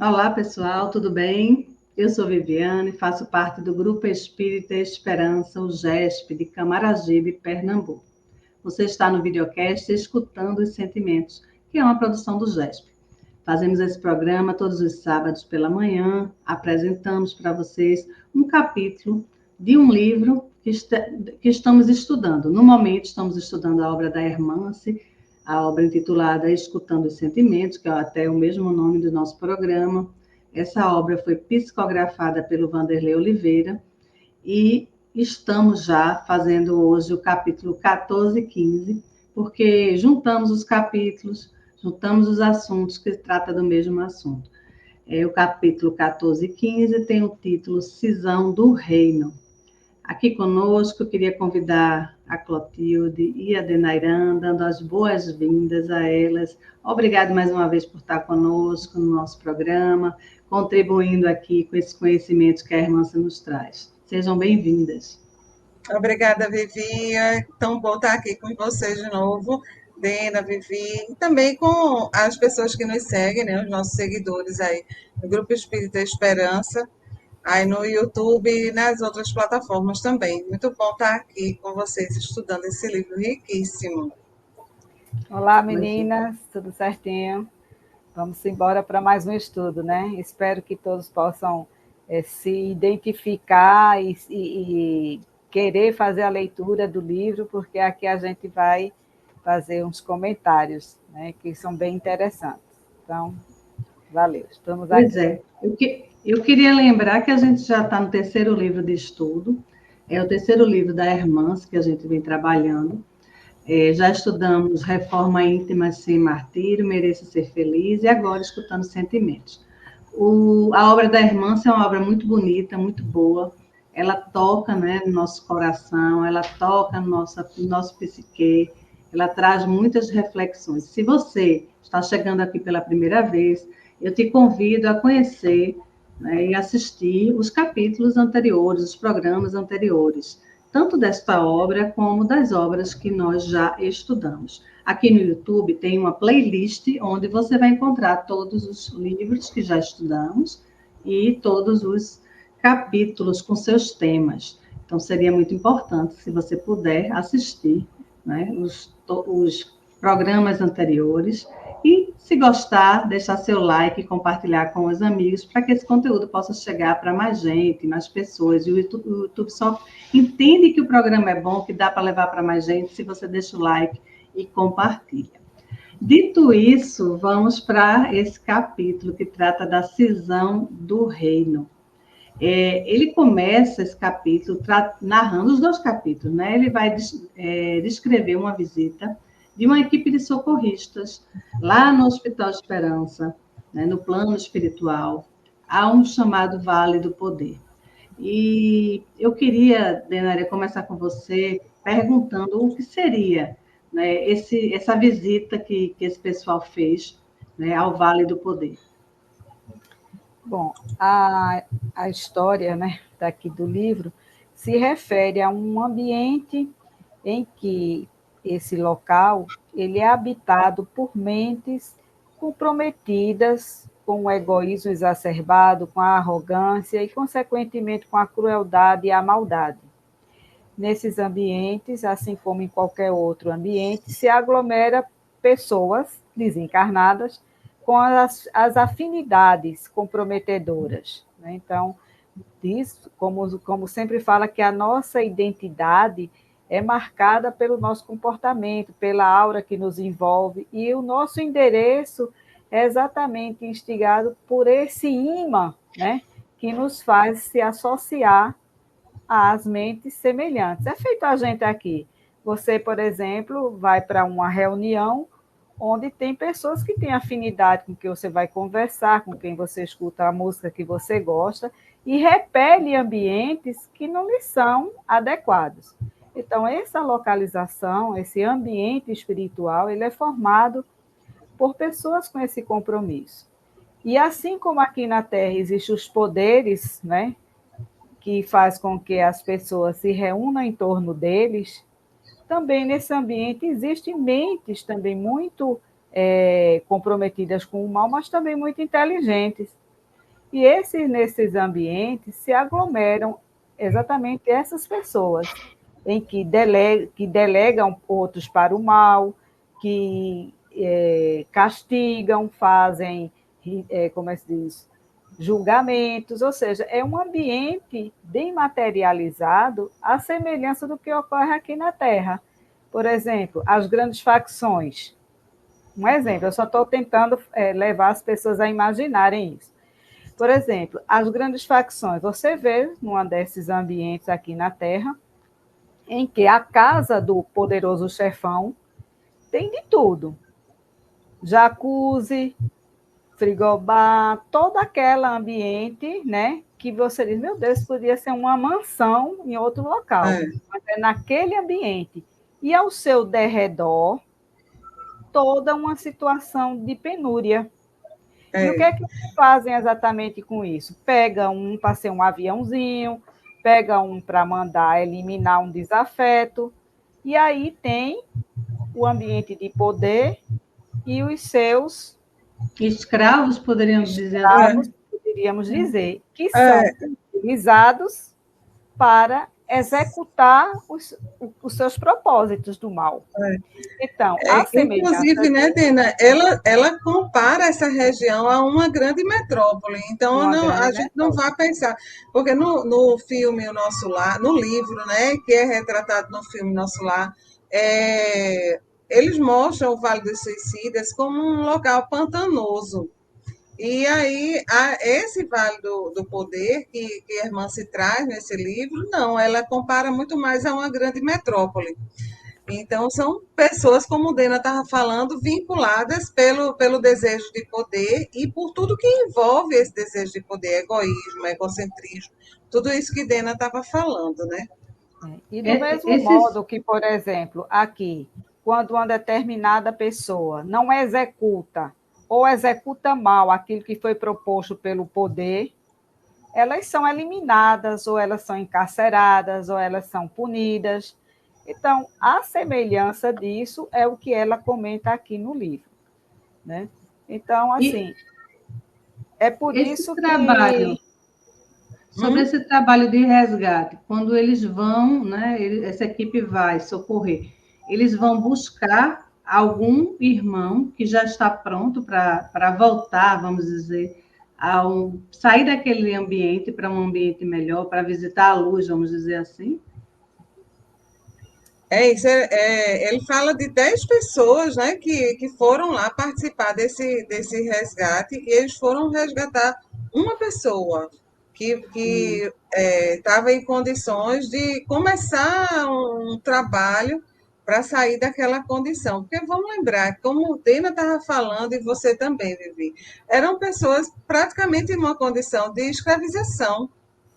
Olá, pessoal, tudo bem? Eu sou Viviane, faço parte do Grupo Espírita Esperança, o GESP, de Camaragibe, Pernambuco. Você está no videocast Escutando os Sentimentos, que é uma produção do GESP. Fazemos esse programa todos os sábados pela manhã, apresentamos para vocês um capítulo de um livro que estamos estudando. No momento, estamos estudando a obra da Hermance, a obra intitulada Escutando os Sentimentos, que é até o mesmo nome do nosso programa. Essa obra foi psicografada pelo Vanderlei Oliveira e estamos já fazendo hoje o capítulo 14 e 15, porque juntamos os capítulos, juntamos os assuntos que trata do mesmo assunto. O capítulo 14 e 15 tem o título Cisão do Reino. Aqui conosco, eu queria convidar a Clotilde e a Denairan, dando as boas-vindas a elas. Obrigado mais uma vez por estar conosco no nosso programa, contribuindo aqui com esses conhecimentos que a irmã nos traz. Sejam bem-vindas. Obrigada, Vivi. É tão bom estar aqui com vocês de novo, Dena, Vivi, e também com as pessoas que nos seguem, né, os nossos seguidores aí no Grupo Espírita Esperança, aí no YouTube e nas outras plataformas também. Muito bom estar aqui com vocês estudando esse livro riquíssimo. Olá, meninas, tudo certinho? Vamos embora para mais um estudo, né? Espero que todos possam se identificar e querer fazer a leitura do livro, porque aqui a gente vai fazer uns comentários, né, que são bem interessantes. Então, valeu, estamos aqui. Pois é, eu queria lembrar que a gente já está no terceiro livro de estudo, é o terceiro livro da Hermance que a gente vem trabalhando. Já estudamos Reforma Íntima sem Martírio, Mereça Ser Feliz, e agora escutando Sentimentos. A obra da Hermance é uma obra muito bonita, muito boa. Ela toca, né, no nosso coração, ela toca no nosso psique, ela traz muitas reflexões. Se você está chegando aqui pela primeira vez, eu te convido a conhecer, né, e assistir os capítulos anteriores, os programas anteriores, tanto desta obra como das obras que nós já estudamos. Aqui no YouTube tem uma playlist onde você vai encontrar todos os livros que já estudamos e todos os capítulos com seus temas. Então, seria muito importante se você puder assistir, né, os programas anteriores e, se gostar, deixar seu like e compartilhar com os amigos para que esse conteúdo possa chegar para mais gente, mais pessoas. E o YouTube só entende que o programa é bom, que dá para levar para mais gente, se você deixa o like e compartilha. Dito isso, vamos para esse capítulo que trata da cisão do reino. Ele começa esse capítulo narrando os dois capítulos, né? Ele vai descrever uma visita de uma equipe de socorristas lá no Hospital Esperança, né, no plano espiritual, a um chamado Vale do Poder. E eu queria, Denária, começar com você perguntando o que seria, né, essa visita que esse pessoal fez, né, ao Vale do Poder. Bom, a história, né, daqui do livro se refere a um ambiente em que esse local ele é habitado por mentes comprometidas com o egoísmo exacerbado, com a arrogância e, consequentemente, com a crueldade e a maldade. Nesses ambientes, assim como em qualquer outro ambiente, se aglomera pessoas desencarnadas com as afinidades comprometedoras, né? Então, diz, como sempre fala, que a nossa identidade é marcada pelo nosso comportamento, pela aura que nos envolve, e o nosso endereço é exatamente instigado por esse imã, né, que nos faz se associar às mentes semelhantes. É feito a gente aqui. Você, por exemplo, vai para uma reunião onde tem pessoas que têm afinidade com quem você vai conversar, com quem você escuta a música que você gosta, e repele ambientes que não lhe são adequados. Então, essa localização, esse ambiente espiritual, ele é formado por pessoas com esse compromisso. E assim como aqui na Terra existem os poderes, né, que faz com que as pessoas se reúnam em torno deles, também nesse ambiente existem mentes também muito comprometidas com o mal, mas também muito inteligentes. E nesses ambientes se aglomeram exatamente essas pessoas, em que delegam outros para o mal, que castigam, fazem, como é que se diz, julgamentos, ou seja, é um ambiente bem materializado, à semelhança do que ocorre aqui na Terra. Por exemplo, as grandes facções. Um exemplo, eu só estou tentando levar as pessoas a imaginarem isso. Por exemplo, as grandes facções, você vê num desses ambientes aqui na Terra, em que a casa do poderoso chefão tem de tudo. Jacuzzi, frigobar, todo aquele ambiente, né, que você diz, meu Deus, podia ser uma mansão em outro local, mas é naquele ambiente. E ao seu derredor, toda uma situação de penúria. E o que é que eles fazem exatamente com isso? Pega um para ser um aviãozinho, pega um para mandar eliminar um desafeto, e aí tem o ambiente de poder e os seus escravos, poderíamos dizer escravos, assim. poderíamos dizer, que são utilizados para executar os seus propósitos do mal. Então, a semelhança... Inclusive, né, Dena, ela compara essa região a uma grande metrópole. Então, a gente não vai pensar... Porque no filme O Nosso Lar, no livro, né, que é retratado no filme Nosso Lar, eles mostram o Vale dos Suicidas como um local pantanoso. E aí, esse Vale do Poder, que a irmã se traz nesse livro, não, ela compara muito mais a uma grande metrópole. Então, são pessoas, como o Dena estava falando, vinculadas pelo desejo de poder e por tudo que envolve esse desejo de poder, egoísmo, egocentrismo, tudo isso que Dena estava falando, né? E do mesmo modo que, por exemplo, aqui, quando uma determinada pessoa não executa ou executa mal aquilo que foi proposto pelo poder, elas são eliminadas, ou elas são encarceradas, ou elas são punidas. Então, a semelhança disso é o que ela comenta aqui no livro, né? Então, assim, é por isso que... Sobre esse trabalho de resgate, quando eles vão, né, essa equipe vai socorrer, eles vão buscar algum irmão que já está pronto para voltar, vamos dizer, sair daquele ambiente para um ambiente melhor, para visitar a luz, vamos dizer assim? Ele fala de 10 pessoas, né, que foram lá participar desse resgate, e eles foram resgatar uma pessoa que estava em condições de começar um trabalho para sair daquela condição. Porque vamos lembrar, como o Dena estava falando, e você também, Vivi, eram pessoas praticamente em uma condição de escravização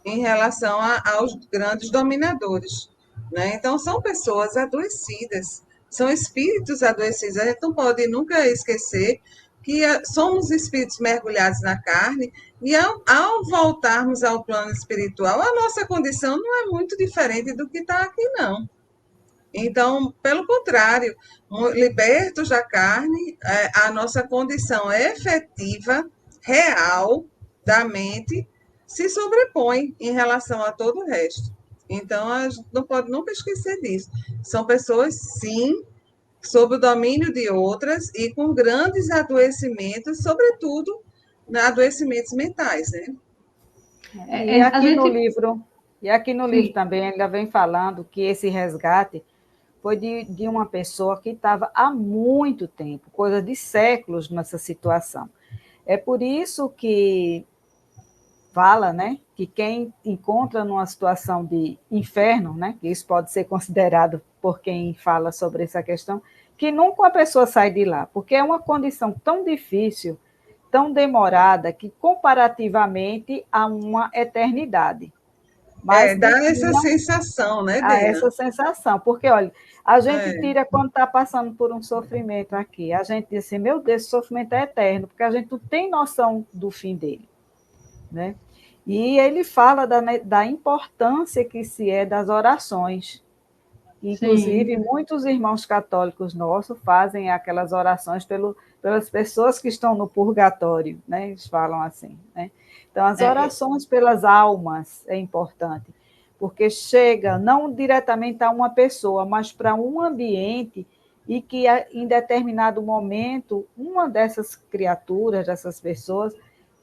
em relação aos grandes dominadores. Né? Então, são pessoas adoecidas, são espíritos adoecidos. A gente não pode nunca esquecer que somos espíritos mergulhados na carne, e ao voltarmos ao plano espiritual, a nossa condição não é muito diferente do que está aqui, não. Então, pelo contrário, libertos da carne, a nossa condição efetiva, real, da mente, se sobrepõe em relação a todo o resto. Então, a gente não pode nunca esquecer disso. São pessoas, sim, sob o domínio de outras e com grandes adoecimentos, sobretudo adoecimentos mentais, né? E aqui no livro também ainda vem falando que esse resgate foi de uma pessoa que estava há muito tempo, coisa de séculos nessa situação. É por isso que fala, né, que quem encontra numa situação de inferno, né, que isso pode ser considerado por quem fala sobre essa questão, que nunca a pessoa sai de lá, porque é uma condição tão difícil, tão demorada, que comparativamente a uma eternidade. Mas dá essa sensação, né, Dena? Essa sensação, porque, olha, a gente tira quando está passando por um sofrimento aqui, a gente diz assim, meu Deus, esse sofrimento é eterno, porque a gente não tem noção do fim dele, né? E ele fala da importância que se é das orações, Inclusive, muitos irmãos católicos nossos fazem aquelas orações pelas pessoas que estão no purgatório, né? Eles falam assim, né? Então, as orações pelas almas é importante, porque chega não diretamente a uma pessoa, mas para um ambiente e que, em determinado momento, uma dessas criaturas, dessas pessoas,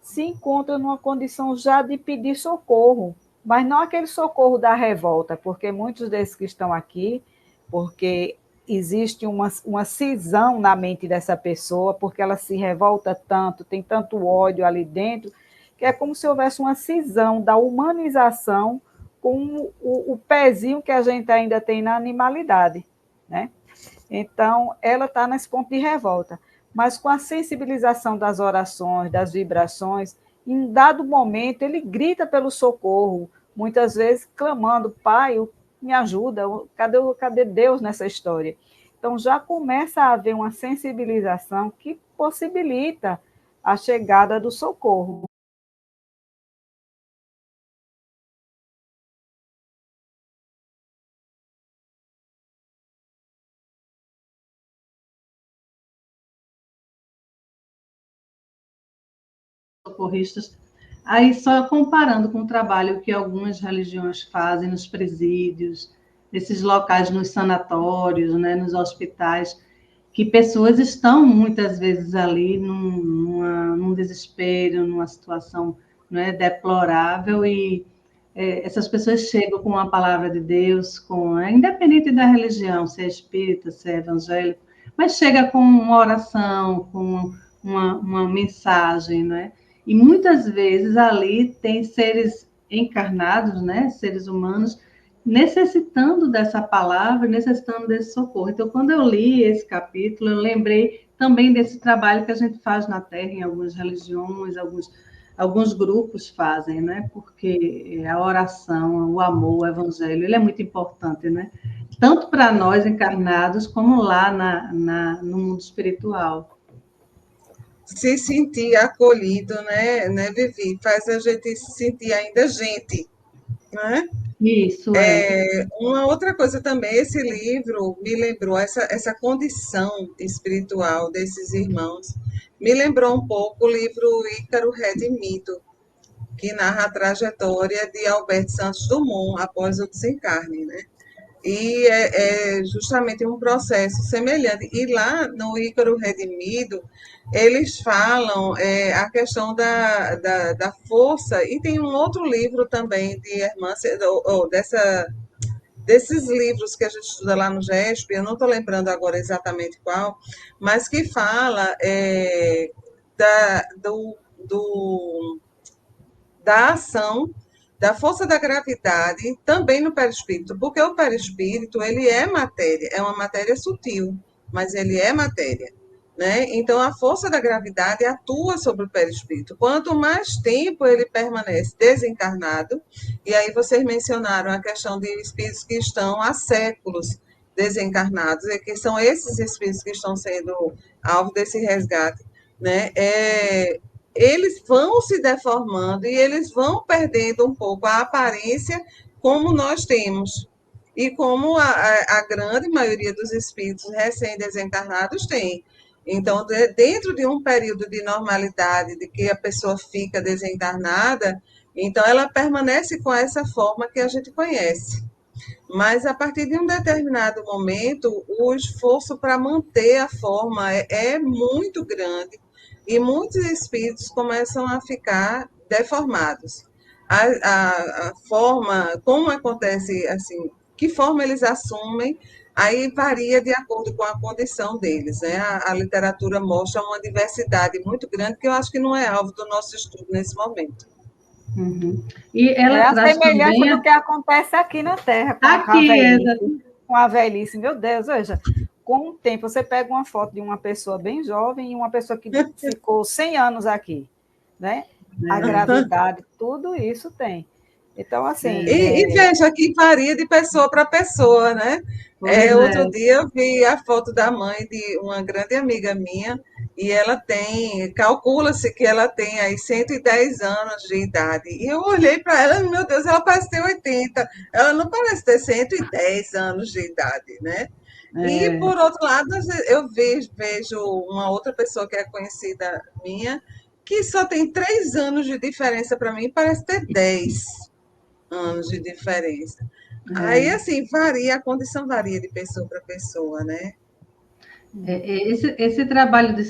se encontra numa condição já de pedir socorro, mas não aquele socorro da revolta, porque muitos desses que estão aqui, porque existe uma cisão na mente dessa pessoa, porque ela se revolta tanto, tem tanto ódio ali dentro, que é como se houvesse uma cisão da humanização com o pezinho que a gente ainda tem na animalidade, né? Então, ela está nesse ponto de revolta. Mas com a sensibilização das orações, das vibrações, em dado momento ele grita pelo socorro, muitas vezes clamando, Pai, me ajuda, cadê Deus nessa história? Então já começa a haver uma sensibilização que possibilita a chegada do socorro. Socorristas. Aí, só comparando com o trabalho que algumas religiões fazem nos presídios, nesses locais, nos sanatórios, né, nos hospitais, que pessoas estão muitas vezes ali num desespero, numa situação, né, deplorável, e essas pessoas chegam com a palavra de Deus, independente da religião, se é espírita, se é evangélico, mas chega com uma oração, com uma mensagem, né? E muitas vezes ali tem seres encarnados, né, seres humanos, necessitando dessa palavra, necessitando desse socorro. Então, quando eu li esse capítulo, eu lembrei também desse trabalho que a gente faz na Terra, em algumas religiões, alguns grupos fazem, né? Porque a oração, o amor, o evangelho, ele é muito importante, né? Tanto para nós encarnados, como lá no mundo espiritual. Se sentir acolhido, né, Vivi? Faz a gente se sentir ainda gente, né? Isso, Uma outra coisa também, esse livro me lembrou essa condição espiritual desses irmãos. Me lembrou um pouco o livro Ícaro Redimido, que narra a trajetória de Alberto Santos Dumont após o desencarne, né? E é justamente um processo semelhante. E lá no Ícaro Redimido, eles falam a questão da força, e tem um outro livro também de Hermância, desses livros que a gente estuda lá no GESP, eu não estou lembrando agora exatamente qual, mas que fala da, do, do, da ação da força da gravidade também no perispírito, porque o perispírito ele é uma matéria sutil, mas ele é matéria, né? Então a força da gravidade atua sobre o perispírito. Quanto mais tempo ele permanece desencarnado, e aí vocês mencionaram a questão de espíritos que estão há séculos desencarnados, e que são esses espíritos que estão sendo alvo desse resgate, né? Eles vão se deformando e eles vão perdendo um pouco a aparência como nós temos. E como a grande maioria dos espíritos recém-desencarnados tem. Então, dentro de um período de normalidade, de que a pessoa fica desencarnada, então ela permanece com essa forma que a gente conhece. Mas a partir de um determinado momento, o esforço para manter a forma é muito grande e muitos espíritos começam a ficar deformados. A forma, como acontece assim, que forma eles assumem, aí varia de acordo com a condição deles, né? A literatura mostra uma diversidade muito grande que eu acho que não é alvo do nosso estudo nesse momento. Uhum. E ela a traz semelhança também do que acontece aqui na Terra, com a velhice. Meu Deus, veja, com o tempo, você pega uma foto de uma pessoa bem jovem e uma pessoa que ficou 100 anos aqui, né? A gravidade, tudo isso tem. Então, assim... E veja que varia de pessoa para pessoa, né? Outro dia eu vi a foto da mãe de uma grande amiga minha, e ela calcula-se que ela tem aí 110 anos de idade. E eu olhei para ela, meu Deus, ela parece ter 80, ela não parece ter 110 anos de idade, né? E, É, por outro lado, eu vejo uma outra pessoa que é conhecida minha, que só tem 3 anos de diferença para mim, parece ter 10 anos de diferença. Aí, é. assim, varia, a condição varia de pessoa para pessoa, né? Esse trabalho de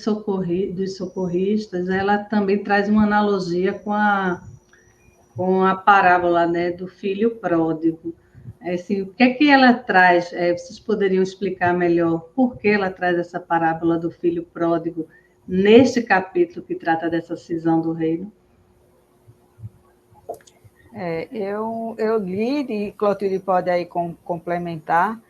dos socorristas, ela também traz uma analogia com a parábola, né, do filho pródigo. Assim, o que é que ela traz? Vocês poderiam explicar melhor por que ela traz essa parábola do filho pródigo neste capítulo que trata dessa cisão do reino? Eu li, e Clotilde pode aí complementar,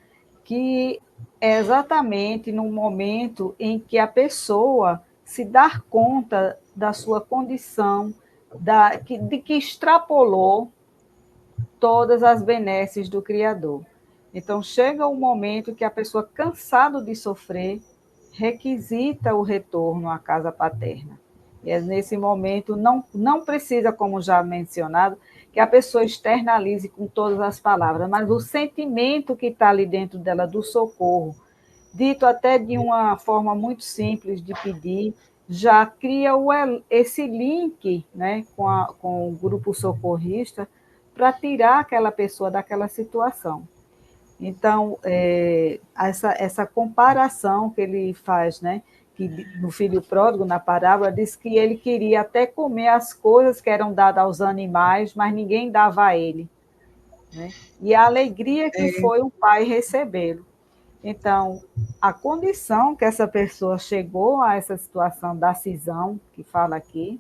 que é exatamente no momento em que a pessoa se dá conta da sua condição, de que extrapolou todas as benesses do Criador. Então, chega o momento que a pessoa, cansada de sofrer, requisita o retorno à casa paterna. E é nesse momento, não precisa, como já mencionado, que a pessoa externalize com todas as palavras, mas o sentimento que está ali dentro dela do socorro, dito até de uma forma muito simples de pedir, já cria esse link, né, com o grupo socorrista para tirar aquela pessoa daquela situação. Então, essa comparação que ele faz, né, que no filho pródigo, na parábola, diz que ele queria até comer as coisas que eram dadas aos animais, mas ninguém dava a ele, né? E a alegria que foi o pai recebê-lo. Então, a condição que essa pessoa chegou a essa situação da cisão, que fala aqui,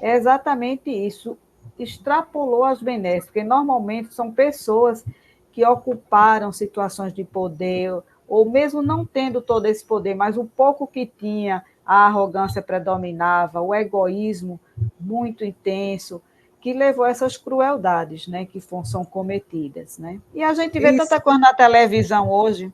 é exatamente isso. Extrapolou as benesses, porque normalmente são pessoas que ocuparam situações de poder, ou mesmo não tendo todo esse poder, mas o pouco que tinha, a arrogância predominava, o egoísmo muito intenso, que levou a essas crueldades, né, que são cometidas, né? E a gente vê Isso. tanta coisa na televisão hoje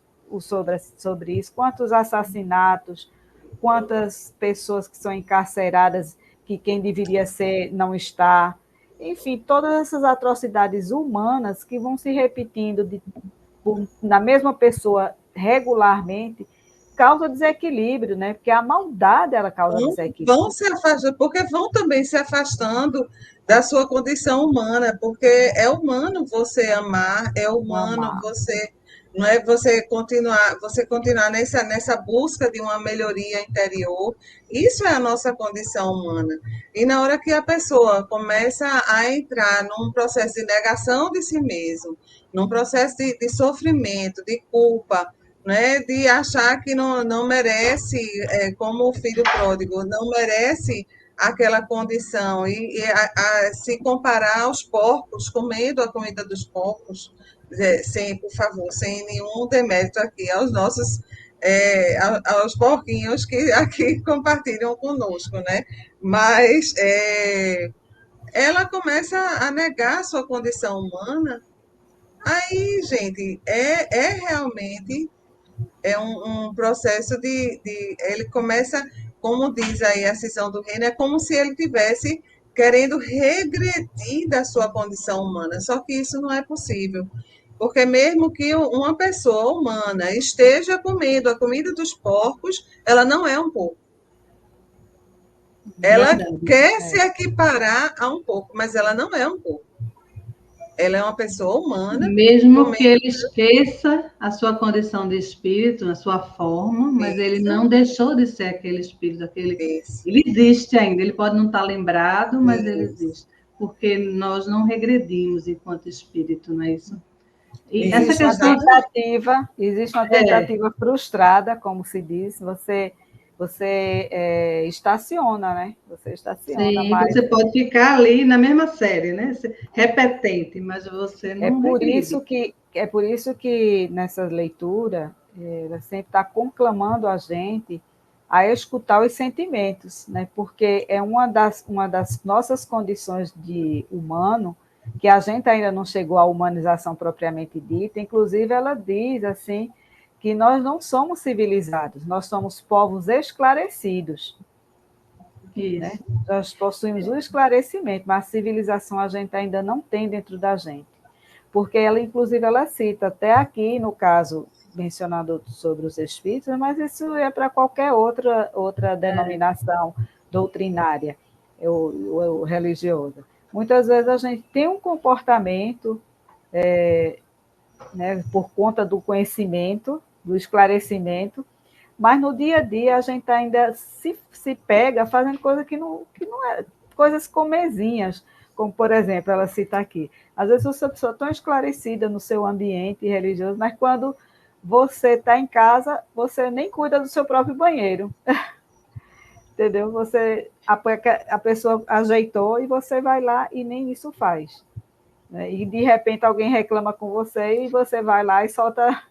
sobre isso, quantos assassinatos, quantas pessoas que são encarceradas que quem deveria ser não está. Enfim, todas essas atrocidades humanas que vão se repetindo na mesma pessoa regularmente, causa desequilíbrio, né? Porque a maldade ela causa Vão desequilíbrio. se afastando, porque vão também se afastando da sua condição humana, porque é humano você amar, é humano Amar. você, não é você continuar nessa busca de uma melhoria interior. Isso é a nossa condição humana. E na hora que a pessoa começa a entrar num processo de negação de si mesmo, num processo de sofrimento, de culpa, né, de achar que não merece, como o filho pródigo, não merece aquela condição e a se comparar aos porcos, comendo a comida dos porcos, sem, por favor, sem nenhum demérito aqui aos nossos, aos porquinhos que aqui compartilham conosco, né? Mas ela começa a negar a sua condição humana. Aí, gente, é realmente um processo ele começa, como diz aí a cisão do reino, é como se ele tivesse querendo regredir da sua condição humana, só que isso não é possível, porque mesmo que uma pessoa humana esteja comendo a comida dos porcos, ela não é um porco. Ela Verdade. quer se equiparar a um porco, mas ela não é um porco. Ela é uma pessoa humana Mesmo que comendo ele esqueça a sua condição de espírito, a sua forma, mas ele isso, não deixou de ser aquele espírito, isso, ele existe ainda, ele pode não estar lembrado, mas ele isso, existe, porque nós não regredimos enquanto espírito, não é isso? E essa Existe uma isso, questão existe uma é, tentativa frustrada, como se diz, você estaciona, né? Você estaciona, sim, mas você pode ficar ali na mesma série, né? Repetente, mas você É não por regride. isso que, é por isso que nessa leitura ela sempre está conclamando a gente a escutar os sentimentos, né? Porque é uma das nossas condições de humano que a gente ainda não chegou à humanização propriamente dita. Inclusive, ela diz assim que nós não somos civilizados, nós somos povos esclarecidos. Isso. Né? Nós possuímos o esclarecimento, mas a civilização a gente ainda não tem dentro da gente. Porque ela, inclusive, ela cita até aqui, no caso, mencionado sobre os espíritos, mas isso é para qualquer outra denominação doutrinária ou religiosa. Muitas vezes a gente tem um comportamento, né, por conta do conhecimento, do esclarecimento, mas no dia a dia a gente ainda se pega fazendo coisa que não é, coisas comezinhas, como, por exemplo, ela cita aqui. Às vezes você é uma pessoa tão esclarecida no seu ambiente religioso, mas quando você está em casa, você nem cuida do seu próprio banheiro. Entendeu? A pessoa ajeitou e você vai lá e nem isso faz. Né? E, de repente, alguém reclama com você e você vai lá e solta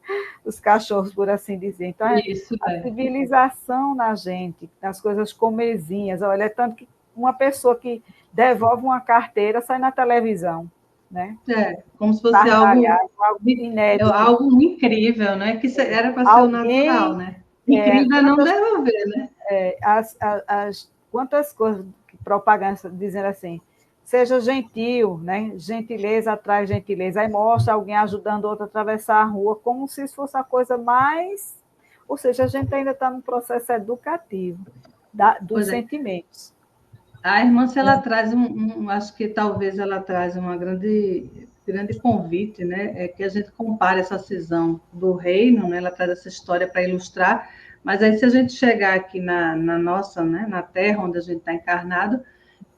os cachorros, por assim dizer. Então, a civilização na gente, nas coisas comezinhas, olha, é tanto que uma pessoa que devolve uma carteira sai na televisão. Né? Como se fosse algo inédito. Algo incrível, né? Que era para ser o natural, né? Incrível é não devolver, né? Quantas coisas, propaganda dizendo assim, seja gentil, né? Gentileza atrai gentileza. Aí mostra alguém ajudando outro a atravessar a rua, como se isso fosse a coisa mais... Ou seja, a gente ainda está num processo educativo dos sentimentos. A irmã, se ela traz acho que talvez ela traz uma grande convite, né? É que a gente compare essa cisão do reino, né? Ela traz essa história para ilustrar, mas aí se a gente chegar aqui na nossa, né? Na Terra, onde a gente está encarnado,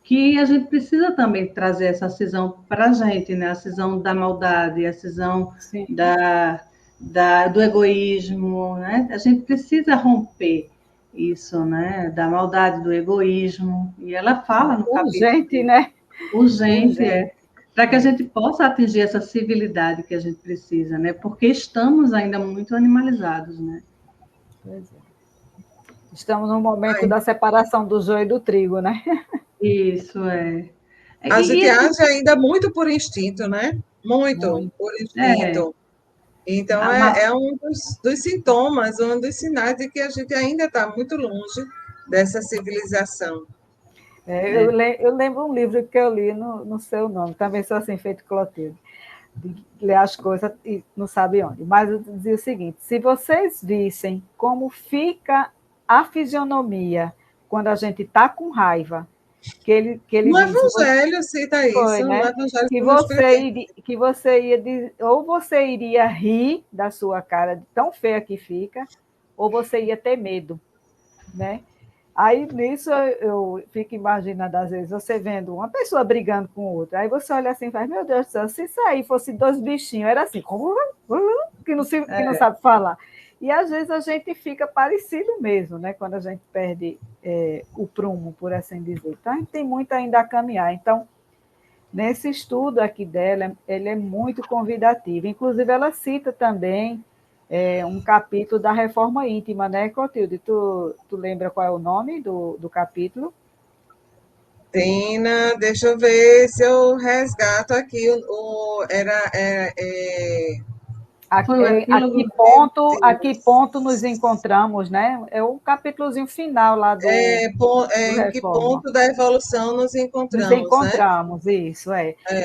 que a gente precisa também trazer essa cisão para a gente, né? A cisão da maldade, a cisão do egoísmo, né? A gente precisa romper isso, né? Da maldade, do egoísmo. E ela fala no capítulo. Urgente, né? Urgente. Para que a gente possa atingir essa civilidade que a gente precisa, né? Porque estamos ainda muito animalizados, né? Pois é. Estamos no momento da separação do joio e do trigo, né? Isso, é. A gente age ainda muito por instinto, né? Muito por instinto. Então, é um dos sintomas, um dos sinais de que a gente ainda está muito longe dessa civilização. Eu lembro um livro que eu li no seu nome, também sou assim, feito Clotilde, de ler as coisas e não sabe onde. Mas eu dizia o seguinte, se vocês vissem como fica a fisionomia quando a gente está com raiva, que ele no diz, Evangelho cita isso, foi, né? no Evangelho que você ia dizer, ou você iria rir da sua cara de tão feia que fica, ou você ia ter medo, né? Aí, nisso, eu fico imaginando, às vezes, você vendo uma pessoa brigando com outra, aí você olha assim e faz, meu Deus do céu, se isso aí fosse dois bichinhos, era assim, que não sabe falar. E, às vezes, a gente fica parecido mesmo, né? Quando a gente perde o prumo, por assim dizer. Então, a gente tem muito ainda a caminhar. Então, nesse estudo aqui dela, ele é muito convidativo. Inclusive, ela cita também um capítulo da reforma íntima, né, Clotilde? Tu lembra qual é o nome do capítulo? Tina, deixa eu ver se eu resgato aqui. A que ponto nos encontramos, né? É o capítulozinho final lá do em que ponto da evolução nos encontramos, né? Isso,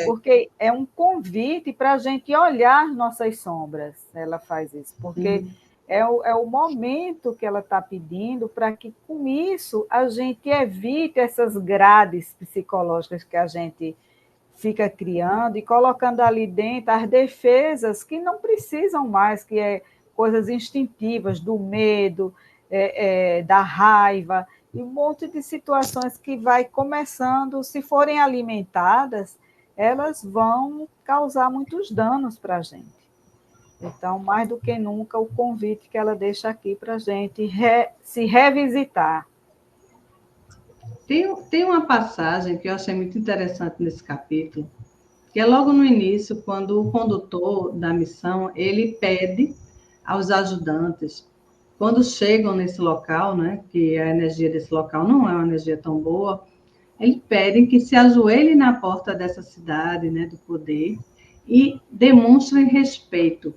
Porque é um convite para a gente olhar nossas sombras, ela faz isso, porque é o momento que ela está pedindo para que, com isso, a gente evite essas grades psicológicas que a gente fica criando e colocando ali dentro as defesas que não precisam mais, que é coisas instintivas, do medo, da raiva, e um monte de situações que vai começando, se forem alimentadas, elas vão causar muitos danos para a gente. Então, mais do que nunca, o convite que ela deixa aqui para a gente se revisitar. Tem uma passagem que eu achei muito interessante nesse capítulo, que é logo no início, quando o condutor da missão, ele pede aos ajudantes, quando chegam nesse local, né, que a energia desse local não é uma energia tão boa, eles pedem que se ajoelhem na porta dessa cidade, né, do poder, e demonstrem respeito,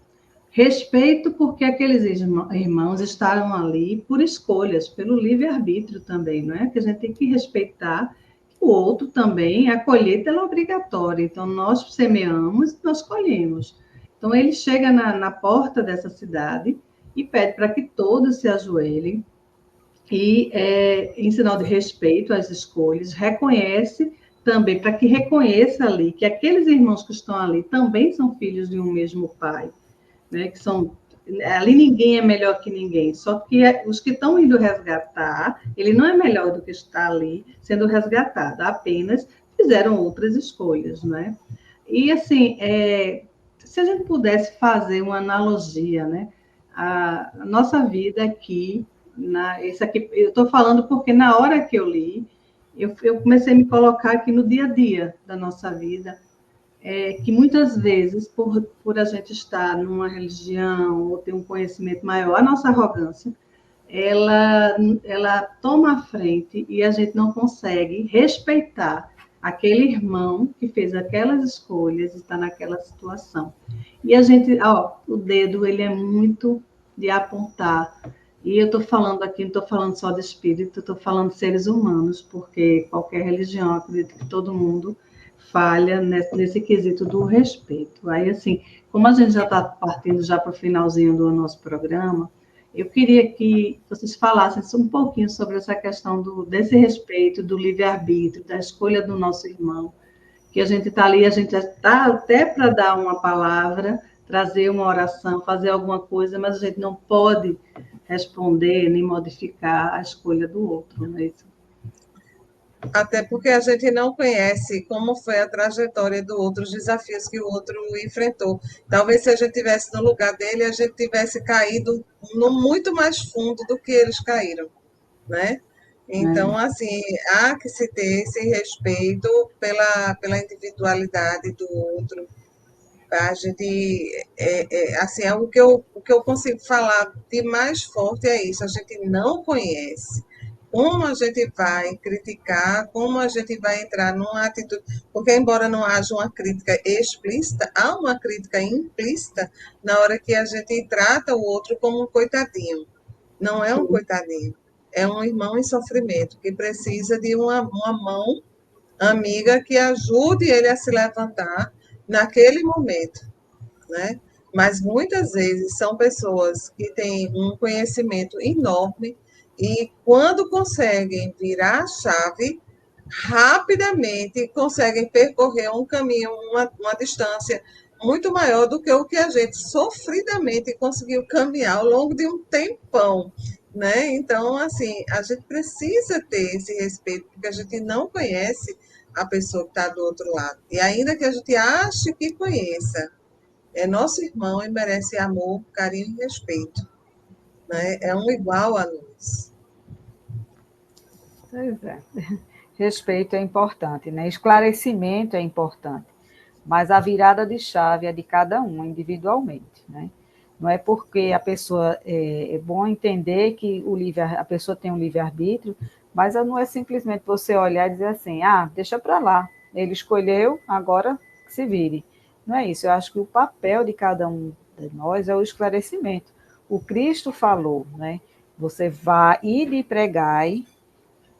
Respeito porque aqueles irmãos estavam ali por escolhas, pelo livre-arbítrio também, não é? Que a gente tem que respeitar o outro também, a colheita é obrigatória, então nós semeamos, nós colhemos. Então ele chega na porta dessa cidade e pede para que todos se ajoelhem e, em sinal de respeito às escolhas, reconhece também, para que reconheça ali que aqueles irmãos que estão ali também são filhos de um mesmo pai, né, que são ali ninguém é melhor que ninguém, só que os que estão indo resgatar, ele não é melhor do que está ali sendo resgatado, apenas fizeram outras escolhas, né? E assim, se a gente pudesse fazer uma analogia, né? A nossa vida aqui, isso aqui, eu estou falando porque na hora que eu li, eu comecei a me colocar aqui no dia a dia da nossa vida, que muitas vezes, por a gente estar numa religião ou ter um conhecimento maior, a nossa arrogância, ela toma a frente e a gente não consegue respeitar aquele irmão que fez aquelas escolhas e está naquela situação. E a gente, o dedo, ele é muito de apontar. E eu estou falando aqui, não estou falando só de espírito, estou falando de seres humanos, porque qualquer religião, acredito que todo mundo falha nesse quesito do respeito. Aí, assim, como a gente já está partindo já para o finalzinho do nosso programa, eu queria que vocês falassem um pouquinho sobre essa questão desse respeito, do livre-arbítrio, da escolha do nosso irmão, que a gente está ali, a gente está até para dar uma palavra, trazer uma oração, fazer alguma coisa, mas a gente não pode responder nem modificar a escolha do outro, não é isso? Até porque a gente não conhece como foi a trajetória do outro, os desafios que o outro enfrentou. Talvez se a gente tivesse no lugar dele, a gente tivesse caído no muito mais fundo do que eles caíram, né? Então, assim, há que se ter esse respeito pela individualidade do outro. A gente, assim, o que eu consigo falar de mais forte é isso, a gente não conhece. Como a gente vai criticar, como a gente vai entrar numa atitude, porque embora não haja uma crítica explícita, há uma crítica implícita na hora que a gente trata o outro como um coitadinho. Não é um coitadinho, é um irmão em sofrimento que precisa de uma mão amiga que ajude ele a se levantar naquele momento, né? Mas muitas vezes são pessoas que têm um conhecimento enorme e quando conseguem virar a chave, rapidamente conseguem percorrer um caminho, uma distância muito maior do que o que a gente sofridamente conseguiu caminhar ao longo de um tempão, né? Então, assim, a gente precisa ter esse respeito, porque a gente não conhece a pessoa que está do outro lado. E ainda que a gente ache que conheça, é nosso irmão e merece amor, carinho e respeito, né? É um igual a nós. Pois é. Respeito é importante, né? Esclarecimento é importante, mas a virada de chave é de cada um, individualmente, né? Não é porque a pessoa, é bom entender que a pessoa tem um livre-arbítrio, mas não é simplesmente você olhar e dizer assim, deixa para lá, ele escolheu, agora se vire. Não é isso, eu acho que o papel de cada um de nós é o esclarecimento. O Cristo falou, né? Você vai ir e pregai,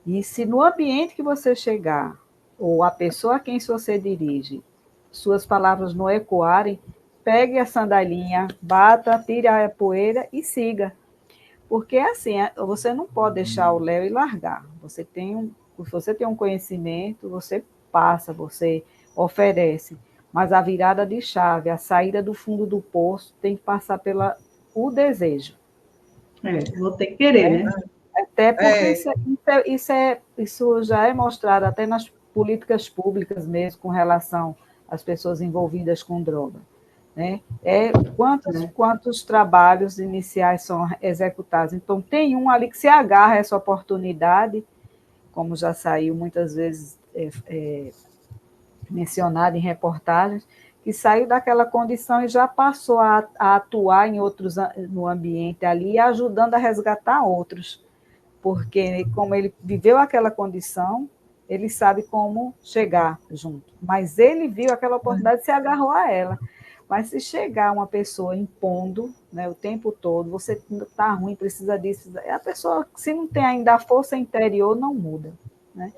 e se no ambiente que você chegar, ou a pessoa a quem você dirige, suas palavras não ecoarem, pegue a sandalinha, bata, tire a poeira e siga. Porque assim, você não pode deixar o léu e largar. Você tem um conhecimento, você passa, você oferece. Mas a virada de chave, a saída do fundo do poço, tem que passar o desejo. Vou ter que querer, né? Até porque isso já é mostrado até nas políticas públicas mesmo, com relação às pessoas envolvidas com droga. Né? Quantos trabalhos iniciais são executados? Então, tem um ali que se agarra a essa oportunidade, como já saiu muitas vezes mencionado em reportagens, que saiu daquela condição e já passou a atuar no ambiente ali, ajudando a resgatar outros. Porque, como ele viveu aquela condição, ele sabe como chegar junto. Mas ele viu aquela oportunidade e se agarrou a ela. Mas se chegar uma pessoa impondo, né, o tempo todo, você está ruim, precisa disso, a pessoa, se não tem ainda a força interior, não muda. Né?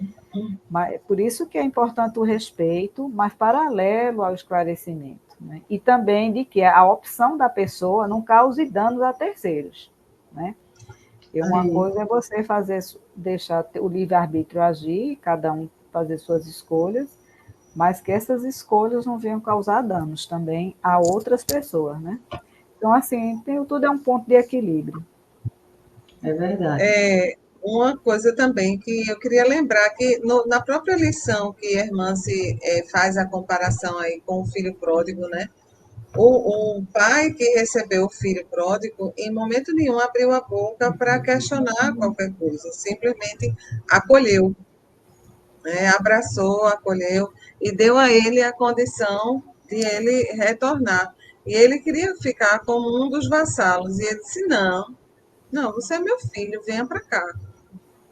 Mas, por isso que é importante o respeito, mas paralelo ao esclarecimento. Né? E também de que a opção da pessoa não cause danos a terceiros. Né? E uma coisa é você deixar o livre-arbítrio agir, cada um fazer suas escolhas, mas que essas escolhas não venham causar danos também a outras pessoas, né? Então, assim, tudo é um ponto de equilíbrio. É verdade. Uma coisa também que eu queria lembrar, que na própria lição que a irmã faz a comparação aí com o filho pródigo, né? O pai que recebeu o filho pródigo, em momento nenhum abriu a boca para questionar qualquer coisa, simplesmente acolheu, né? Abraçou, acolheu e deu a ele a condição de ele retornar. E ele queria ficar como um dos vassalos, e ele disse: não, você é meu filho, venha para cá.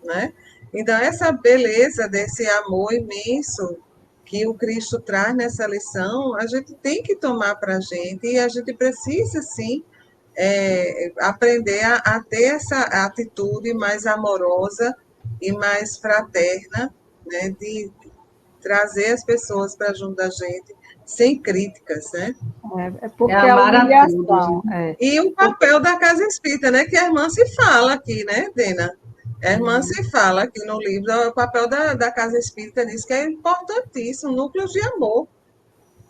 Né? Então, essa beleza desse amor imenso que o Cristo traz nessa lição, a gente tem que tomar para a gente, e a gente precisa, sim, aprender a ter essa atitude mais amorosa e mais fraterna, né? De trazer as pessoas para junto da gente, sem críticas, né? Porque é amar a a todos. humilhação. Né? E o papel da casa espírita, né? Que a irmã se fala aqui, né, Dena? A irmã se fala aqui no livro, o papel da casa espírita diz que é importantíssimo, núcleos de amor,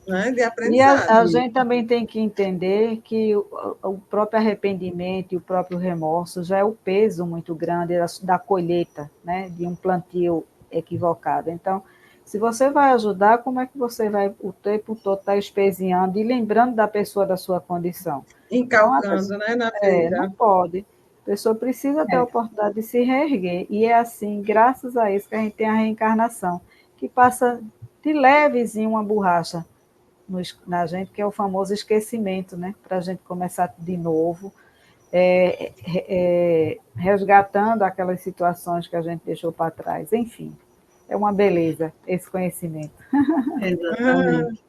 né, de E aprendizagem. a gente também tem que entender que o próprio arrependimento e o próprio remorso já é o peso muito grande da colheita, né, de um plantio equivocado. Então, se você vai ajudar, como é que você vai o tempo todo estar espezinhando e lembrando da pessoa da sua condição? Encalcando, Então, né, na não ferida. pode. A pessoa precisa ter a oportunidade de se reerguer. E é assim, graças a isso, que a gente tem a reencarnação, que passa de levezinho uma borracha na gente, que é o famoso esquecimento, né? Para a gente começar de novo, resgatando aquelas situações que a gente deixou para trás. Enfim, é uma beleza esse conhecimento. Exatamente.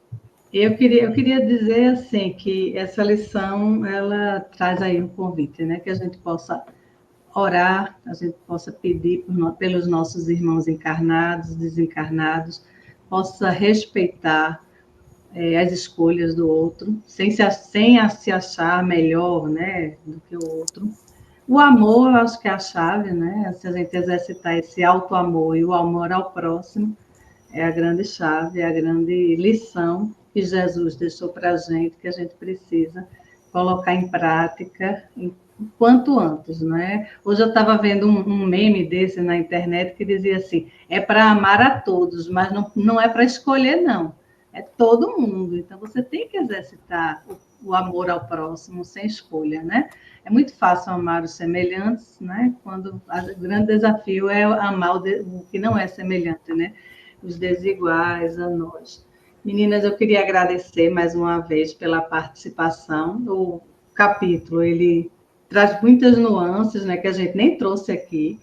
Eu queria dizer assim que essa lição ela traz aí um convite, né? Que a gente possa orar, a gente possa pedir pelos nossos irmãos encarnados, desencarnados, possa respeitar as escolhas do outro, sem se achar melhor, né, do que o outro. O amor, eu acho que é a chave, né? Se a gente exercitar esse auto-amor e o amor ao próximo, é a grande chave, é a grande lição que Jesus deixou para a gente, que a gente precisa colocar em prática quanto antes, né? Hoje eu estava vendo um meme desse na internet que dizia assim: é para amar a todos, mas não é para escolher, não. É todo mundo. Então você tem que exercitar o amor ao próximo sem escolha, né? É muito fácil amar os semelhantes, né? Quando o grande desafio é amar o que não é semelhante, né? Os desiguais a nós. Meninas, eu queria agradecer mais uma vez pela participação. O capítulo, ele traz muitas nuances, né, que a gente nem trouxe aqui,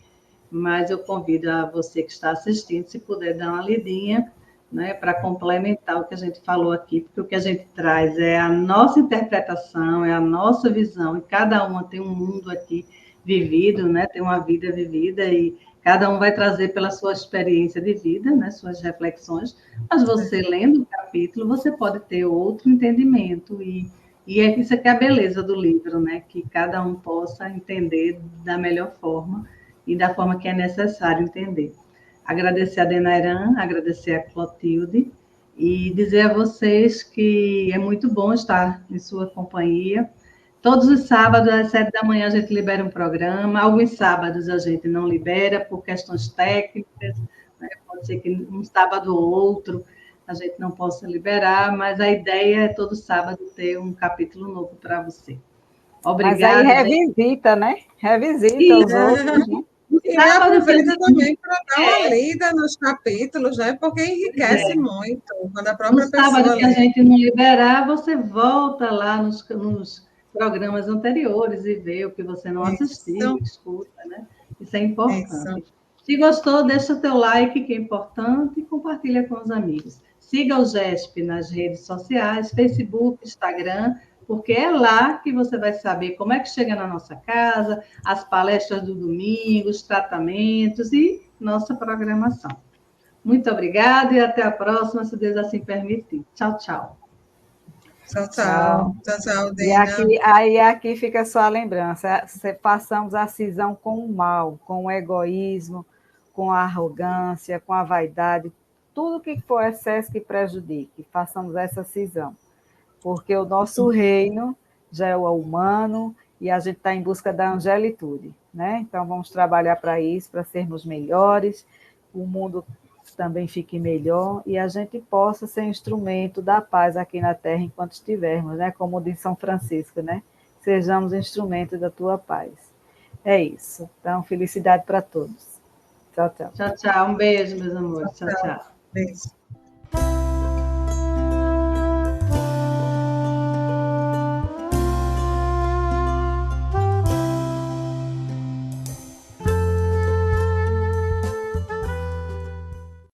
mas eu convido a você que está assistindo, se puder dar uma lidinha, né, para complementar o que a gente falou aqui, porque o que a gente traz é a nossa interpretação, é a nossa visão, e cada uma tem um mundo aqui vivido, né, tem uma vida vivida, e cada um vai trazer pela sua experiência de vida, né, suas reflexões, mas você lendo o capítulo, você pode ter outro entendimento, e isso aqui é a beleza do livro, né, que cada um possa entender da melhor forma e da forma que é necessário entender. Agradecer a Denairan, agradecer a Clotilde, e dizer a vocês que é muito bom estar em sua companhia. Todos os sábados, às 7 da manhã, a gente libera um programa. Alguns sábados a gente não libera por questões técnicas, né? Pode ser que um sábado ou outro a gente não possa liberar, mas a ideia é todo sábado ter um capítulo novo para você. Obrigada. Mas aí revisita, né? Revisita os outros, né? E aproveita também para dar uma lida nos capítulos, né? Porque enriquece muito quando a própria no sábado pessoa que a lê. gente não liberar, você volta lá nos programas anteriores e vê o que você não assistiu, escuta, né? Isso é importante. Se gostou, deixa o teu like, que é importante, e compartilha com os amigos. Siga o GESP nas redes sociais, Facebook, Instagram, porque é lá que você vai saber como é que chega na nossa casa, as palestras do domingo, os tratamentos e nossa programação. Muito obrigada e até a próxima, se Deus assim permitir. Tchau, tchau. Tchau, tchau. Tchau. Tchau, tchau, E Dina. aqui fica só a lembrança, passamos a cisão com o mal, com o egoísmo, com a arrogância, com a vaidade, tudo que for excesso que prejudique, façamos essa cisão. Porque o nosso reino já é o humano e a gente está em busca da angelitude, né? Então vamos trabalhar para isso, para sermos melhores, o mundo também fique melhor e a gente possa ser instrumento da paz aqui na Terra enquanto estivermos, né? Como diz São Francisco, né? Sejamos instrumento da tua paz. É isso. Então, felicidade para todos. Tchau, tchau. Tchau, tchau. Um beijo, meus amores. Tchau, tchau. Beijo.